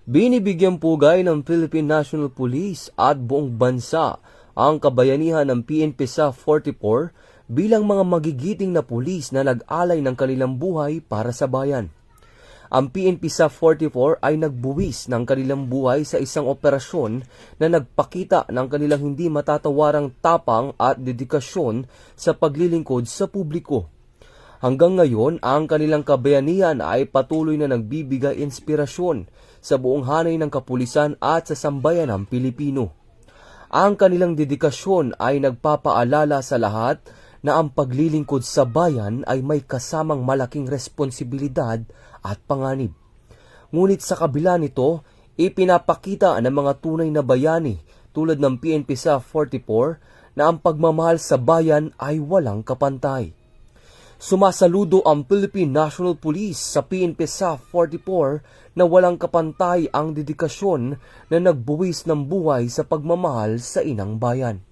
Binibigyang pugay ng Philippine National Police at buong bansa ang kabayanihan ng PNP sa 44 bilang mga magigiting na pulis na nag-alay ng kanilang buhay para sa bayan. Ang PNP sa 44 ay nagbuwis ng kanilang buhay sa isang operasyon na nagpakita ng kanilang hindi matatawarang tapang at dedikasyon sa paglilingkod sa publiko. Hanggang ngayon, ang kanilang kabayanihan ay patuloy na nagbibigay inspirasyon sa buong hanay ng kapulisan at sa sambayanang Pilipino. Ang kanilang dedikasyon ay nagpapaalala sa lahat na ang paglilingkod sa bayan ay may kasamang malaking responsibilidad at panganib. Ngunit sa kabila nito, ipinapakita ng mga tunay na bayani tulad ng PNP sa 44 na ang pagmamahal sa bayan ay walang kapantay. Sumasaludo ang Philippine National Police sa PNP sa 44 na walang kapantay ang dedikasyon na nagbuwis ng buhay sa pagmamahal sa inang bayan.